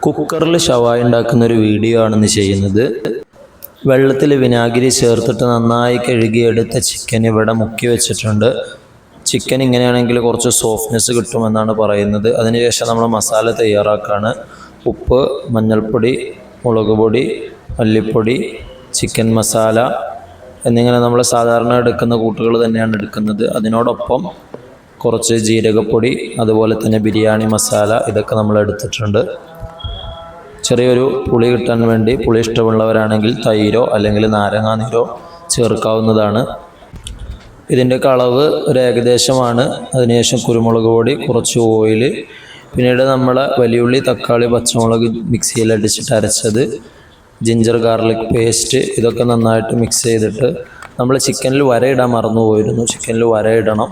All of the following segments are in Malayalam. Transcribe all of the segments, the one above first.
കുക്കറിൽ ഷവായ ഉണ്ടാക്കുന്ന ഒരു വീഡിയോ ആണെന്ന് ചെയ്യുന്നത്. വെള്ളത്തിൽ വിനാഗിരി ചേർത്തിട്ട് നന്നായി കഴുകിയെടുത്ത ചിക്കൻ ഇവിടെ മുക്കി വെച്ചിട്ടുണ്ട്. ചിക്കൻ ഇങ്ങനെയാണെങ്കിൽ കുറച്ച് സോഫ്റ്റ്നെസ് കിട്ടുമെന്നാണ് പറയുന്നത്. അതിനുശേഷം നമ്മൾ മസാല തയ്യാറാക്കുകയാണ്. ഉപ്പ്, മഞ്ഞൾപ്പൊടി, മുളക് പൊടി, മല്ലിപ്പൊടി, ചിക്കൻ മസാല എന്നിങ്ങനെ നമ്മൾ സാധാരണ എടുക്കുന്ന കൂട്ടുകൾ തന്നെയാണ് എടുക്കുന്നത്. അതിനോടൊപ്പം കുറച്ച് ജീരകപ്പൊടി, അതുപോലെ തന്നെ ബിരിയാണി മസാല, ഇതൊക്കെ നമ്മൾ എടുത്തിട്ടുണ്ട്. ചെറിയൊരു പുളി കിട്ടാൻ വേണ്ടി പുളി ഇഷ്ടമുള്ളവരാണെങ്കിൽ തൈരോ അല്ലെങ്കിൽ നാരങ്ങാനീരോ ചേർക്കാവുന്നതാണ്. ഇതിൻ്റെയൊക്കെ അളവ് ഒരു ഏകദേശമാണ്. അതിനുശേഷം കുരുമുളക് പൊടി, കുറച്ച് ഓയിൽ, പിന്നീട് നമ്മൾ വലിയുള്ളി, തക്കാളി, പച്ചമുളക് മിക്സിയിൽ അടിച്ചിട്ട് അരച്ചത്, ജിഞ്ചർ ഗാർലിക് പേസ്റ്റ്, ഇതൊക്കെ നന്നായിട്ട് മിക്സ് ചെയ്തിട്ട് നമ്മൾ ചിക്കനിൽ വരയിടാൻ മറന്നുപോയിരുന്നു. ചിക്കനിൽ വരയിടണം.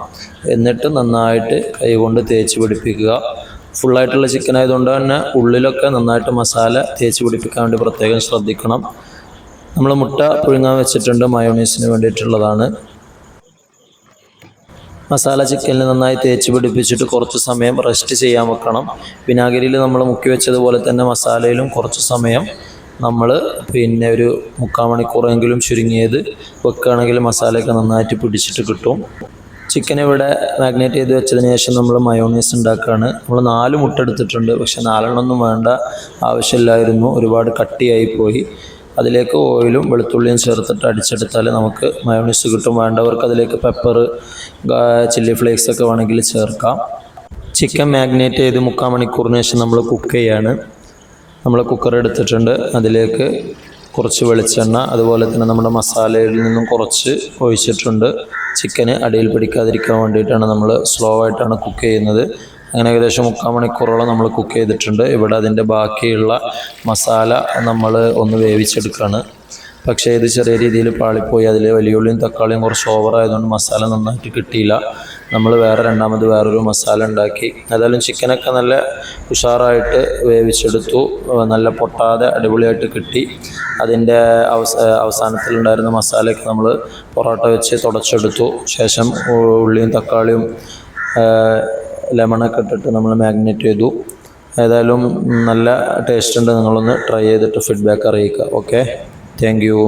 എന്നിട്ട് നന്നായിട്ട് കൈകൊണ്ട് തേച്ച് പിടിപ്പിക്കുക. ഫുള്ളായിട്ടുള്ള ചിക്കൻ ആയതുകൊണ്ട് തന്നെ ഉള്ളിലൊക്കെ നന്നായിട്ട് മസാല തേച്ച് പിടിപ്പിക്കാൻ വേണ്ടി പ്രത്യേകം ശ്രദ്ധിക്കണം. നമ്മൾ മുട്ട പുഴുങ്ങാൻ വെച്ചിട്ടുണ്ട്, മയോണൈസിന് വേണ്ടിയിട്ടുള്ളതാണ്. മസാല ചിക്കനിൽ നന്നായി തേച്ച് പിടിപ്പിച്ചിട്ട് കുറച്ച് സമയം റെസ്റ്റ് ചെയ്യാൻ വെക്കണം. വിനാഗിരിയിൽ നമ്മൾ മുക്കി വെച്ചതുപോലെ തന്നെ മസാലയിലും കുറച്ച് സമയം നമ്മൾ ഒരു 3/4 മണിക്കൂറെങ്കിലും ചുരുങ്ങിയത് വെക്കുകയാണെങ്കിൽ മസാലയൊക്കെ നന്നായിട്ട് പിടിച്ചിട്ട് കിട്ടും. ചിക്കൻ ഇവിടെ മാഗ്നേറ്റ് ചെയ്ത് വെച്ചതിന് ശേഷം നമ്മൾ മയോണൈസ് ഉണ്ടാക്കുകയാണ്. നമ്മൾ 4 മുട്ട എടുത്തിട്ടുണ്ട്. പക്ഷെ 4 വേണ്ട ആവശ്യമില്ലായിരുന്നു, ഒരുപാട് കട്ടിയായി പോയി. അതിലേക്ക് ഓയിലും വെളുത്തുള്ളിയും ചേർത്തിട്ട് അടിച്ചെടുത്താൽ നമുക്ക് മയോണൈസ് കിട്ടും. വേണ്ടവർക്ക് അതിലേക്ക് പെപ്പർ, ചില്ലി ഫ്ലേക്സ് ഒക്കെ വേണമെങ്കിൽ ചേർക്കാം. ചിക്കൻ മാഗ്നേറ്റ് ചെയ്ത് 3/4 മണിക്കൂറിന് ശേഷം നമ്മൾ കുക്ക് ചെയ്യാണ്. നമ്മൾ കുക്കർ എടുത്തിട്ടുണ്ട്. അതിലേക്ക് കുറച്ച് വെളിച്ചെണ്ണ, അതുപോലെ തന്നെ നമ്മുടെ മസാലയിൽ നിന്നും കുറച്ച് ഒഴിച്ചിട്ടുണ്ട്. ചിക്കന് അടിയിൽ പിടിക്കാതിരിക്കാൻ വേണ്ടിയിട്ടാണ് നമ്മൾ സ്ലോ ആയിട്ടാണ് കുക്ക് ചെയ്യുന്നത്. അങ്ങനെ ഏകദേശം 3/4 മണിക്കൂറോളം നമ്മൾ കുക്ക് ചെയ്തിട്ടുണ്ട്. ഇവിടെ അതിൻ്റെ ബാക്കിയുള്ള മസാല നമ്മൾ ഒന്ന് വേവിച്ചെടുക്കുകയാണ്. പക്ഷേ ഇത് ചെറിയ രീതിയിൽ പാളിപ്പോയി. അതിൽ വലിയുള്ളിയും തക്കാളിയും കുറച്ച് ഓവറായതുകൊണ്ട് മസാല നന്നായിട്ട് കിട്ടിയില്ല. നമ്മൾ വേറൊരു മസാല ഉണ്ടാക്കി. ഏതായാലും ചിക്കനൊക്കെ നല്ല ഉഷാറായിട്ട് വേവിച്ചെടുത്തു. നല്ല പൊട്ടാതെ അടിപൊളിയായിട്ട് കിട്ടി. അതിൻ്റെ അവസാനത്തിലുണ്ടായിരുന്ന മസാലയൊക്കെ നമ്മൾ പൊറോട്ട വെച്ച് തുടച്ചെടുത്തു. ശേഷം ഉള്ളിയും തക്കാളിയും ലെമണൊക്കെ ഇട്ടിട്ട് നമ്മൾ മാഗ്നേറ്റ് ചെയ്തു. ഏതായാലും നല്ല ടേസ്റ്റ് ഉണ്ട്. നിങ്ങളൊന്ന് ട്രൈ ചെയ്തിട്ട് ഫീഡ്ബാക്ക് അറിയിക്കുക. Okay, thank you.